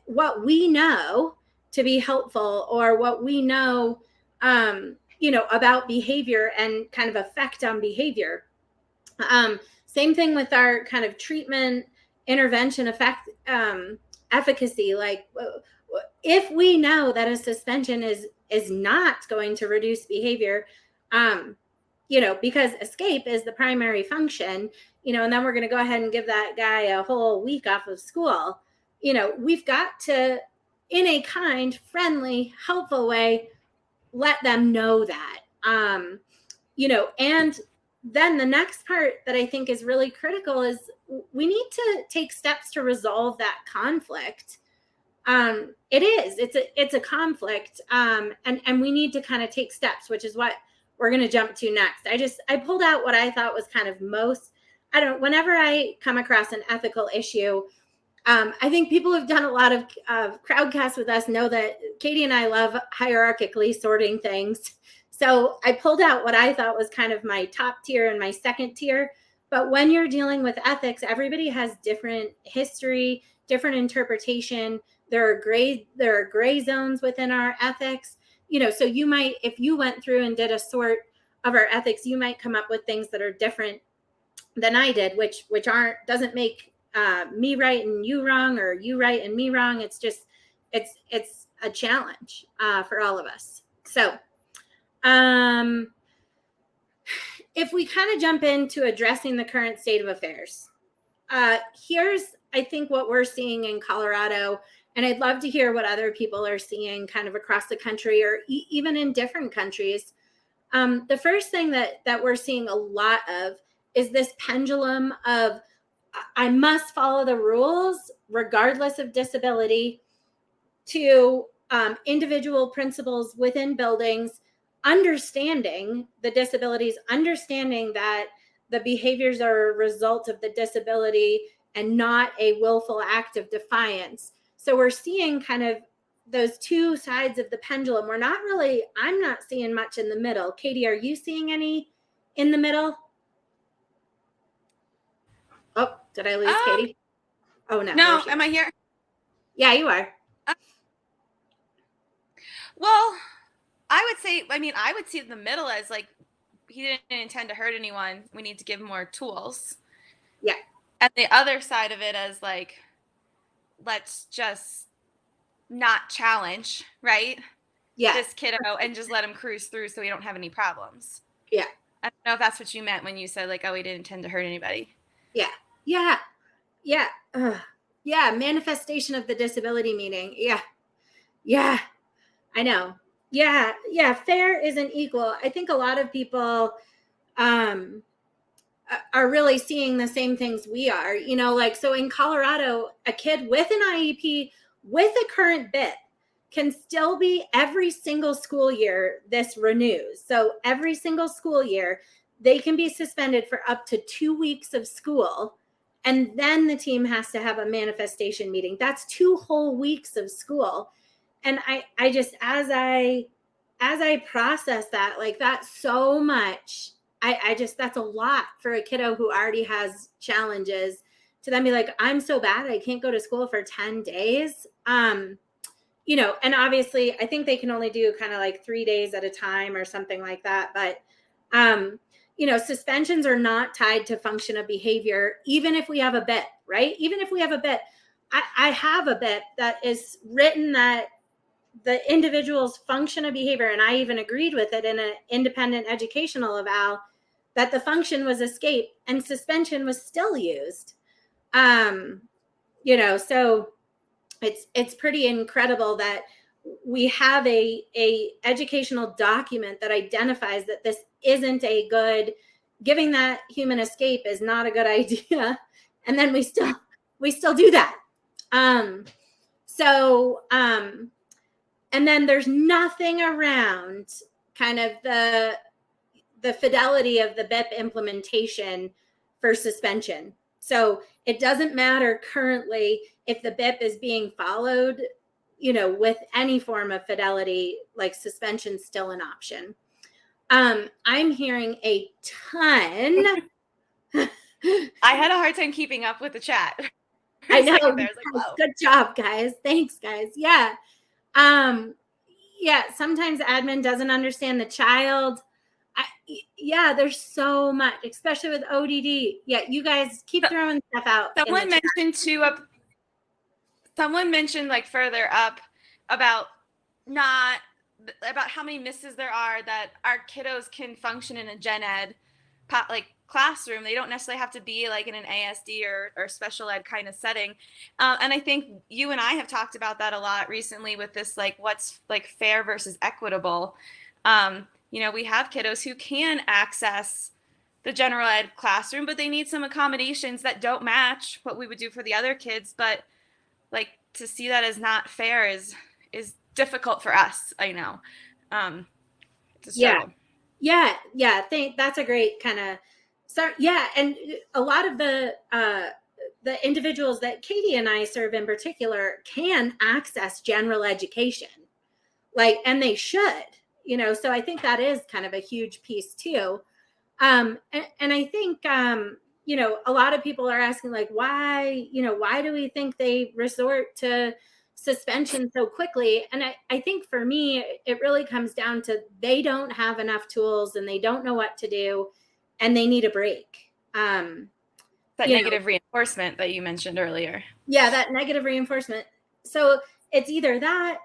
what we know to be helpful, or what we know, about behavior and kind of effect on behavior. Same thing with our kind of treatment intervention effect, efficacy. Like, if we know that a suspension is not going to reduce behavior, because escape is the primary function, and then we're going to go ahead and give that guy a whole week off of school. We've got to, in a kind, friendly, helpful way, let them know that. And then the next part that I think is really critical is we need to take steps to resolve that conflict. It's a conflict. And we need to kind of take steps, which is what we're going to jump to next. I pulled out what I thought was kind of whenever I come across an ethical issue, I think people who've done a lot of crowdcasts with us know that Katy and I love hierarchically sorting things. So I pulled out what I thought was kind of my top tier and my second tier. But when you're dealing with ethics, everybody has different history, different interpretation. There are gray zones within our ethics. So you might, if you went through and did a sort of our ethics, you might come up with things that are different than I did, which doesn't make me right and you wrong, or you right and me wrong. It's just it's a challenge for all of us. So if we kind of jump into addressing the current state of affairs, here's, I think, what we're seeing in Colorado, and I'd love to hear what other people are seeing kind of across the country or even in different countries. The first thing that we're seeing a lot of is this pendulum of I must follow the rules regardless of disability, to individual principals within buildings understanding the disabilities, understanding that the behaviors are a result of the disability and not a willful act of defiance. So we're seeing kind of those two sides of the pendulum. I'm not seeing much in the middle. Katy, are you seeing any in the middle? Oh, did I lose Katy? Oh, no. No, am I here? Yeah, you are. Well, I would see the middle as like, he didn't intend to hurt anyone. We need to give him more tools. Yeah. And the other side of it as like, let's just not challenge, right? Yeah. This kiddo and just let him cruise through so we don't have any problems. Yeah. I don't know if that's what you meant when you said like, oh, he didn't intend to hurt anybody. Yeah. Yeah. Yeah. Yeah. Manifestation of the disability meaning. Yeah. Yeah. I know. Yeah. Yeah. Fair isn't equal. I think a lot of people are really seeing the same things we are, like, so in Colorado, a kid with an IEP with a current BIP can still be every single school year, this renews. So every single school year, they can be suspended for up to 2 weeks of school. And then the team has to have a manifestation meeting. That's 2 whole weeks of school. And I just, as I process that, like, that's so much. I just, that's a lot for a kiddo who already has challenges to then be like, I'm so bad, I can't go to school for 10 days. And obviously I think they can only do kind of like 3 days at a time or something like that. But, suspensions are not tied to function of behavior, even if we have a BIP, right? Even if we have a BIP, I have a BIP that is written that the individual's function of behavior, and I even agreed with it in an independent educational eval, that the function was escape and suspension was still used. So it's pretty incredible that we have a educational document that identifies that this isn't a good, giving that human escape is not a good idea. And then we still do that. And then there's nothing around kind of the fidelity of the BIP implementation for suspension. So it doesn't matter currently if the BIP is being followed, with any form of fidelity, like suspension's still an option. I'm hearing a ton. I had a hard time keeping up with the chat. I know. Good job, guys. Thanks, guys. Yeah. Sometimes admin doesn't understand the child. There's so much, especially with ODD. Yeah, you guys keep throwing stuff out. Someone mentioned like further up about how many misses there are, that our kiddos can function in a gen ed classroom. They don't necessarily have to be like in an ASD or special ed kind of setting. And I think you and I have talked about that a lot recently with this, like, what's like fair versus equitable. We have kiddos who can access the general ed classroom, but they need some accommodations that don't match what we would do for the other kids. But like, to see that as not fair is difficult for us. I know. Yeah. That's a great kind of. So yeah, and a lot of the individuals that Katy and I serve in particular can access general education, and they should. So I think that is kind of a huge piece too. And I think, a lot of people are asking, like, why do we think they resort to suspension so quickly? And I think for me, it really comes down to they don't have enough tools and they don't know what to do and they need a break. That negative reinforcement that you mentioned earlier. Yeah, that negative reinforcement. So it's either that,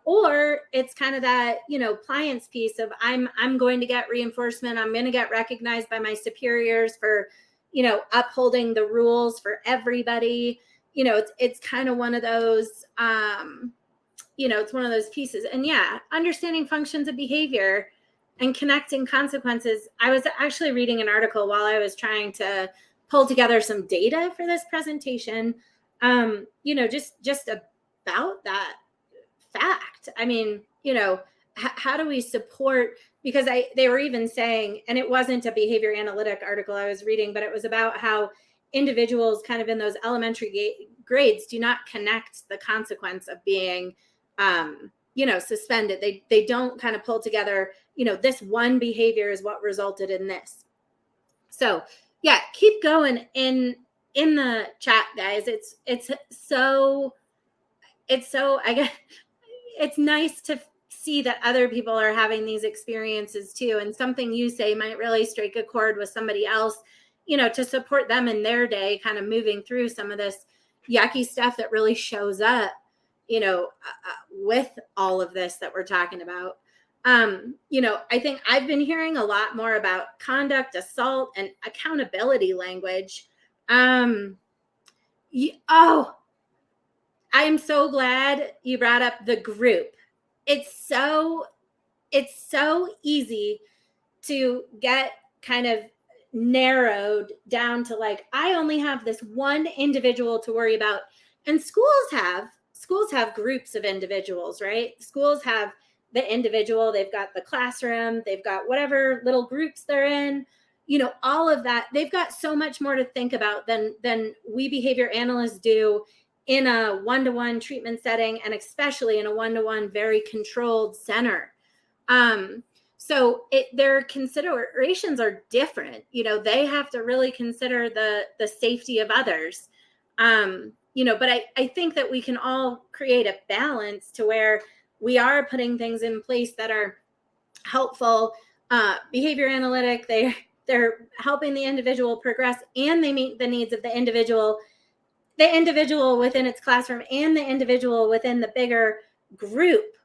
or it's kind of that, pliance piece of I'm going to get reinforcement. I'm going to get recognized by my superiors for, upholding the rules for everybody. It's kind of one of those, it's one of those pieces. And yeah, understanding functions of behavior and connecting consequences. I was actually reading an article while I was trying to pull together some data for this presentation, just about that fact. I mean, how do we support, because they were even saying, and it wasn't a behavior analytic article I was reading, but it was about how individuals kind of in those elementary grades do not connect the consequence of being, suspended. They don't kind of pull together, this one behavior is what resulted in this. So yeah, keep going in the chat, guys. It's so I guess it's nice to see that other people are having these experiences too, and something you say might really strike a chord with somebody else, to support them in their day, kind of moving through some of this yucky stuff that really shows up, with all of this that we're talking about. I think I've been hearing a lot more about conduct, assault, and accountability language. I am so glad you brought up the group. It's so easy to get kind of narrowed down to like, I only have this one individual to worry about. And schools have groups of individuals, right? Schools have the individual, they've got the classroom, they've got whatever little groups they're in, all of that. They've got so much more to think about than we behavior analysts do in a one-to-one treatment setting, and especially in a one-to-one very controlled center. So their considerations are different. They have to really consider the safety of others. But I think that we can all create a balance to where we are putting things in place that are helpful, behavior analytic. They're helping the individual progress, and they meet the needs of the individual within its classroom and the individual within the bigger group.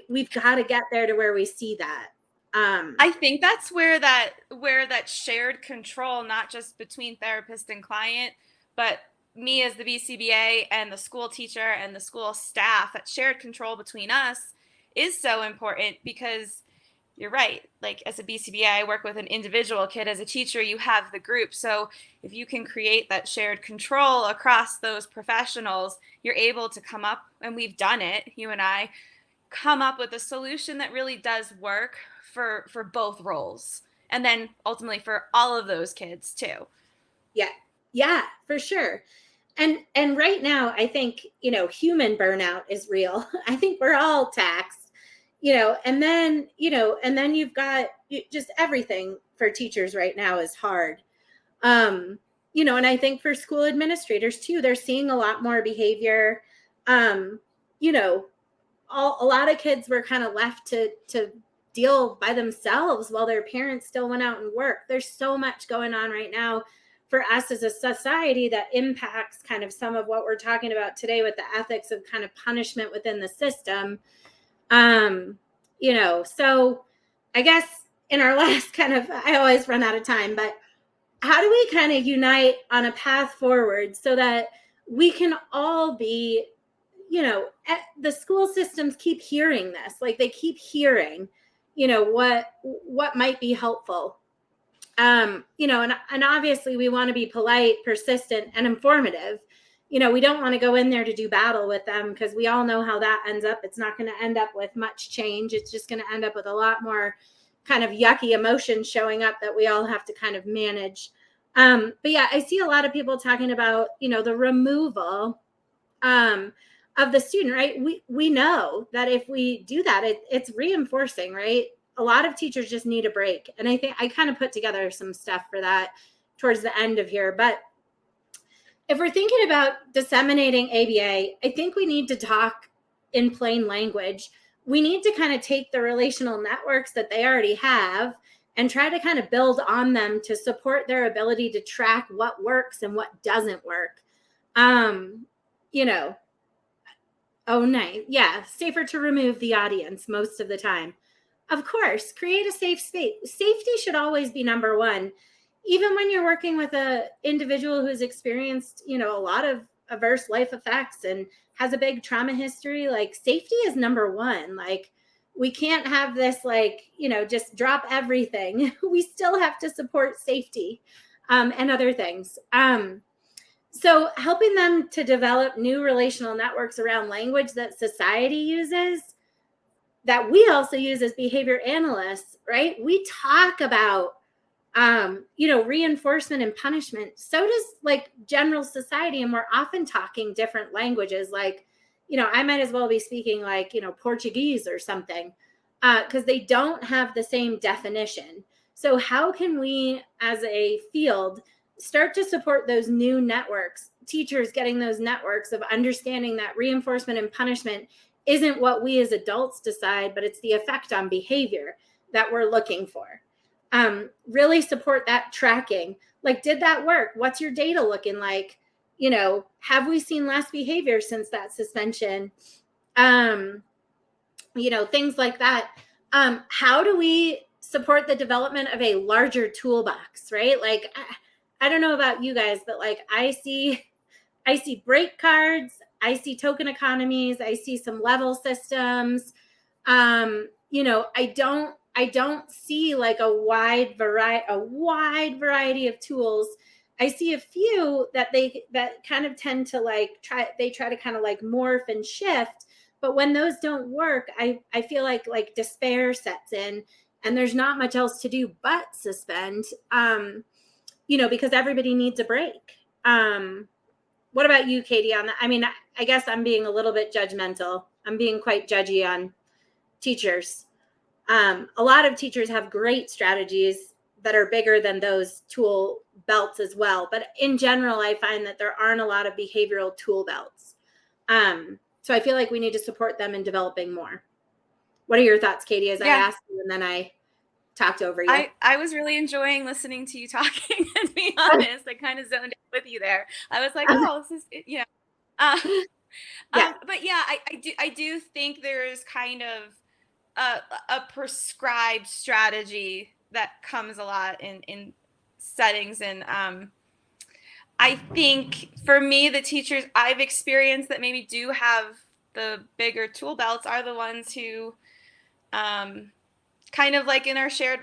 We've got to get there to where we see that. I think that's where that shared control, not just between therapist and client, but me as the BCBA and the school teacher and the school staff, that shared control between us is so important, because you're right. Like, as a BCBA, I work with an individual kid. As a teacher, you have the group. So if you can create that shared control across those professionals, you're able to come up, and we've done it, you and I, come up with a solution that really does work for both roles. And then ultimately for all of those kids too. Yeah, for sure. And right now, I think, human burnout is real. I think we're all taxed. And then you've got just everything for teachers right now is hard. And I think for school administrators too, they're seeing a lot more behavior. A lot of kids were kind of left to deal by themselves while their parents still went out and worked. There's so much going on right now for us as a society that impacts kind of some of what we're talking about today with the ethics of kind of punishment within the system. So I guess in our last I always run out of time, but how do we kind of unite on a path forward so that we can all be, the school systems keep hearing this, like they keep hearing, what might be helpful. And obviously we want to be polite, persistent, and informative. We don't want to go in there to do battle with them, because we all know how that ends up. It's not going to end up with much change. It's just going to end up with a lot more kind of yucky emotions showing up that we all have to kind of manage. But yeah, I see a lot of people talking about, the removal of the student, right? We know that if we do that, it's reinforcing, right? A lot of teachers just need a break. And I think I kind of put together some stuff for that towards the end of here. But if we're thinking about disseminating ABA, I think we need to talk in plain language. We need to kind of take the relational networks that they already have and try to kind of build on them to support their ability to track what works and what doesn't work. Oh, nice. Yeah, safer to remove the audience most of the time. Of course, create a safe space. Safety should always be number one. Even when you're working with a individual who's experienced, a lot of adverse life effects and has a big trauma history, like safety is number one. Like we can't have this just drop everything. We still have to support safety and other things. So helping them to develop new relational networks around language that society uses, that we also use as behavior analysts, right? We talk about, reinforcement and punishment. So does like general society. And we're often talking different languages. Like, I might as well be speaking like, Portuguese or something, because they don't have the same definition. So how can we as a field start to support those new networks, teachers getting those networks of understanding that reinforcement and punishment isn't what we as adults decide, but it's the effect on behavior that we're looking for. Really support that tracking. Like, did that work? What's your data looking like? Have we seen less behavior since that suspension? Things like that. How do we support the development of a larger toolbox, right? Like, I don't know about you guys, but like I see break cards, I see token economies, I see some level systems. I don't see like a wide variety of tools. I see a few that kind of tend to try to kind of like morph and shift. But when those don't work, I feel like despair sets in and there's not much else to do but suspend. Because everybody needs a break. What about you, Katie, on that? I mean, I guess I'm being a little bit judgmental. I'm being quite judgy on teachers. A lot of teachers have great strategies that are bigger than those tool belts as well. But in general, I find that there aren't a lot of behavioral tool belts. So I feel like we need to support them in developing more. What are your thoughts, Katie, as I asked you and then I talked over you? I was really enjoying listening to you talking, to be honest. I kind of zoned in with you there. I was like, oh, this is, yeah. But yeah, I do think there's kind of a prescribed strategy that comes a lot in settings. And I think for me, the teachers I've experienced that maybe do have the bigger tool belts are the ones who kind of like in our shared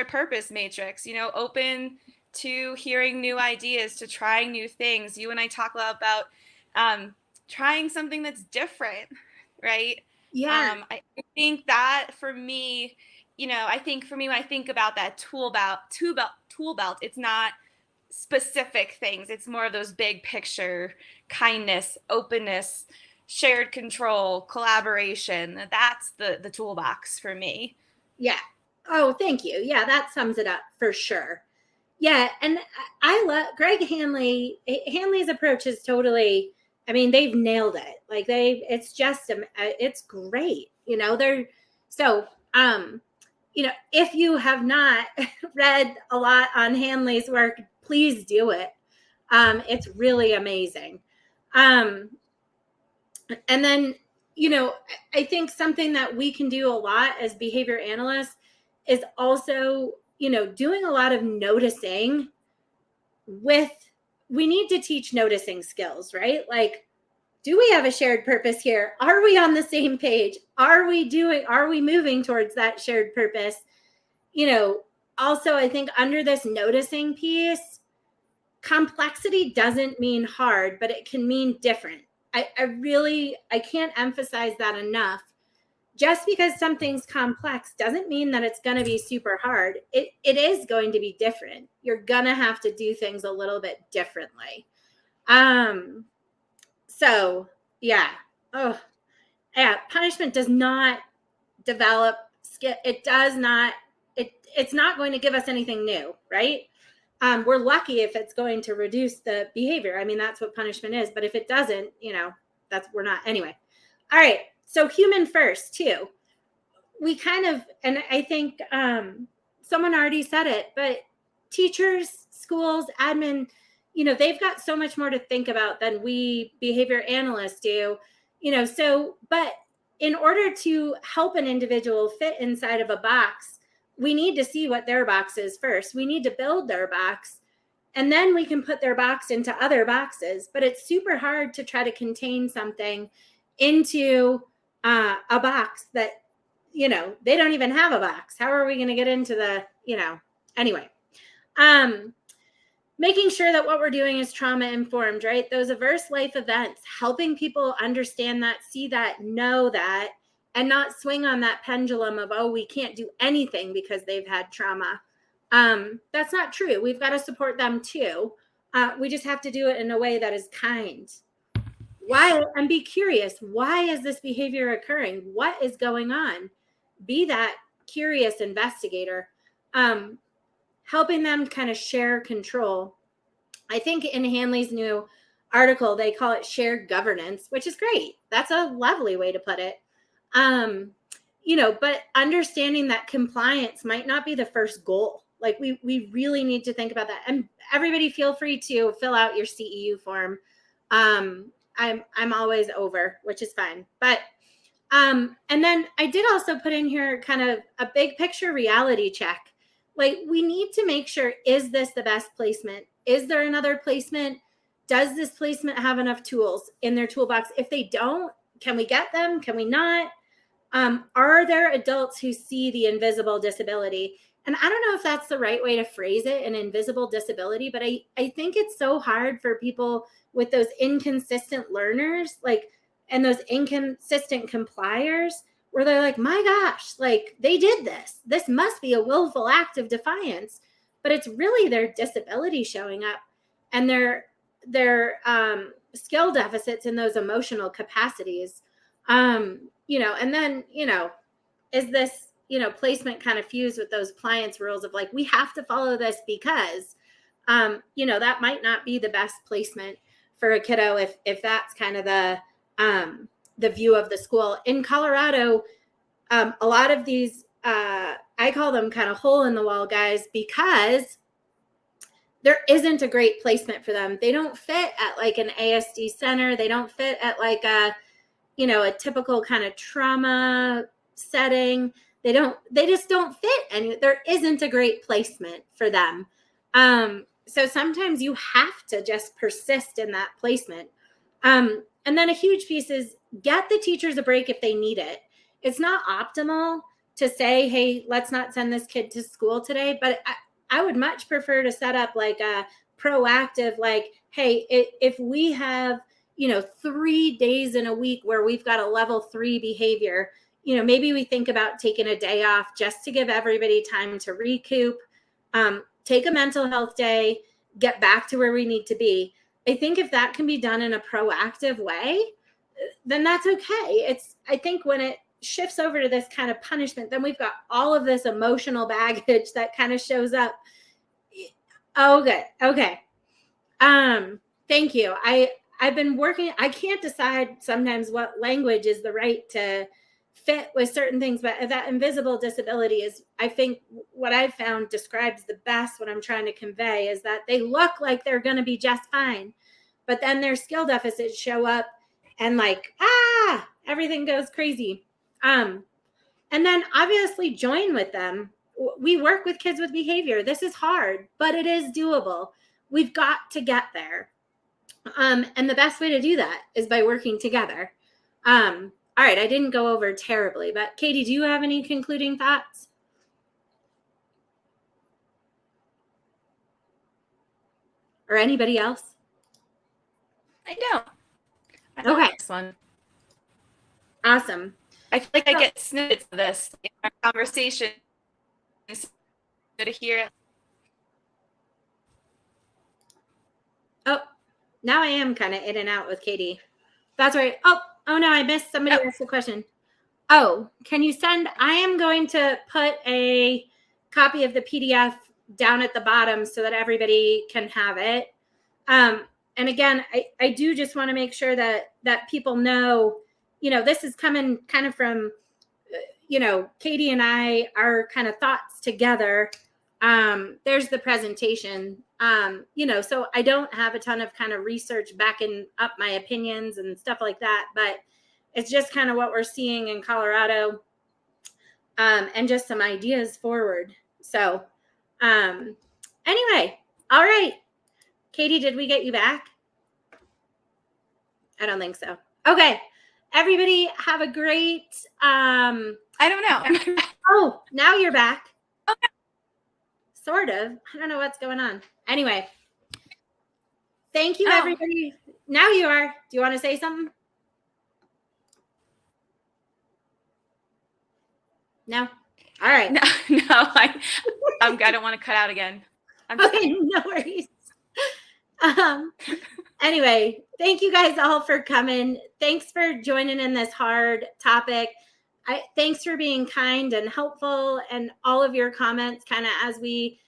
purpose matrix, open to hearing new ideas, to trying new things. You and I talk a lot about trying something that's different, right? Yeah. I think that for me, when I think about that tool belt, it's not specific things. It's more of those big picture, kindness, openness, shared control, collaboration. That's the toolbox for me. Yeah. Oh, thank you. Yeah, that sums it up for sure. Yeah, and I love Greg Hanley. Hanley's approach is totally, I mean, they've nailed it. Like it's just, it's great. If you have not read a lot on Hanley's work, please do it. It's really amazing. And then, I think something that we can do a lot as behavior analysts is also, doing a lot of noticing we need to teach noticing skills, right? Like, do we have a shared purpose here? Are we on the same page? Are we moving towards that shared purpose? Also, I think under this noticing piece, complexity doesn't mean hard, but it can mean different. I can't emphasize that enough. Just because something's complex doesn't mean that it's going to be super hard. It is going to be different. You're going to have to do things a little bit differently. So yeah. Oh, yeah. Punishment does not develop skill. It does not, it's not going to give us anything new, right? We're lucky if it's going to reduce the behavior. I mean, that's what punishment is. But if it doesn't, we're not. Anyway. All right. So human first, too. We kind of, and I think someone already said it, but teachers, schools, admin, they've got so much more to think about than we behavior analysts do. But in order to help an individual fit inside of a box, we need to see what their box is first. We need to build their box, and then we can put their box into other boxes. But it's super hard to try to contain something into a box that, they don't even have a box. How are we going to get into the, anyway. Making sure that what we're doing is trauma informed, right? Those adverse life events, helping people understand that, see that, know that, and not swing on that pendulum of, oh, we can't do anything because they've had trauma. That's not true. We've got to support them too. We just have to do it in a way that is kind. Why? And be curious. Why is this behavior occurring? What is going on? Be that curious investigator. Helping them kind of share control. I think in Hanley's new article, they call it shared governance, which is great. That's a lovely way to put it. But understanding that compliance might not be the first goal. Like we really need to think about that. And everybody feel free to fill out your CEU form. I'm always over, which is fine. But and then I did also put in here kind of a big picture reality check. Like, we need to make sure, is this the best placement? Is there another placement? Does this placement have enough tools in their toolbox? If they don't, can we get them? Can we not? Are there adults who see the invisible disability? And I don't know if that's the right way to phrase it, an invisible disability, but I think it's so hard for people with those inconsistent learners, and those inconsistent compliers, where they're like, my gosh, they did this. This must be a willful act of defiance. But it's really their disability showing up, and their skill deficits in those emotional capacities. And then, is this, placement kind of fused with those pliance rules of we have to follow this because, that might not be the best placement for a kiddo if that's kind of the view of the school. In Colorado, a lot of these, I call them kind of hole in the wall guys, because there isn't a great placement for them. They don't fit at an ASD center. They don't fit at a typical kind of trauma setting. They just don't fit. And there isn't a great placement for them. So sometimes you have to just persist in that placement. And then a huge piece is get the teachers a break if they need it. It's not optimal to say, hey, let's not send this kid to school today. But I would much prefer to set up a proactive, hey, if we have, 3 days in a week where we've got a level 3 behavior, maybe we think about taking a day off just to give everybody time to recoup, take a mental health day, get back to where we need to be. I think if that can be done in a proactive way, then that's okay. I think when it shifts over to this kind of punishment, then we've got all of this emotional baggage that kind of shows up. Oh, good. Okay. Thank you. I've been working. I can't decide sometimes what language is the right to fit with certain things, but that invisible disability is, I think, what I've found describes the best what I'm trying to convey is that they look like they're going to be just fine, but then their skill deficits show up and everything goes crazy. And then obviously join with them. We work with kids with behavior. This is hard, but it is doable. We've got to get there. And the best way to do that is by working together. All right, I didn't go over terribly, but Katie, do you have any concluding thoughts? Or anybody else? I don't. Okay. This one. Awesome. I feel like I get snippets of this in our conversation. It's good to hear. Oh, now I am kind of in and out with Katie. That's right. Oh no, I missed somebody asked a question. Oh, can you send? I am going to put a copy of the PDF down at the bottom so that everybody can have it. And again, I do just want to make sure that people know, this is coming kind of from, Katie and I, our kind of thoughts together. There's the presentation, so I don't have a ton of kind of research backing up my opinions and stuff like that. But it's just kind of what we're seeing in Colorado, and just some ideas forward. So anyway, all right. Katie, did we get you back? I don't think so. Okay. Everybody have a great I don't know. Oh, now you're back. Okay. Sort of. I don't know what's going on. Anyway. Thank you, everybody. Now you are. Do you want to say something? No? All right. No, I don't want to cut out again. Okay, no worries. Anyway, thank you guys all for coming. Thanks for joining in this hard topic. Thanks for being kind and helpful, and all of your comments kind of as we,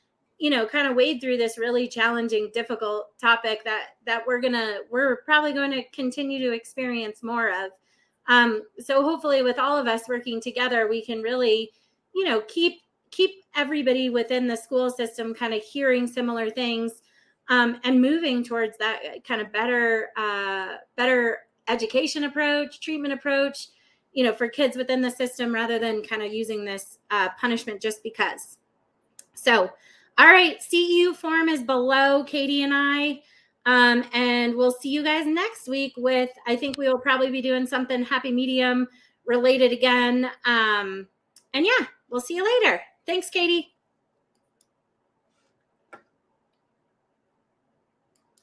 kind of wade through this really challenging, difficult topic that we're probably going to continue to experience more of. So hopefully with all of us working together, we can really, keep everybody within the school system kind of hearing similar things, and moving towards that kind of better education approach, treatment approach, for kids within the system, rather than kind of using this punishment just because. So, all right, CEU form is below Katie and I. And we'll see you guys next week with, I think we will probably be doing something happy medium related again. And yeah, we'll see you later. Thanks, Katie.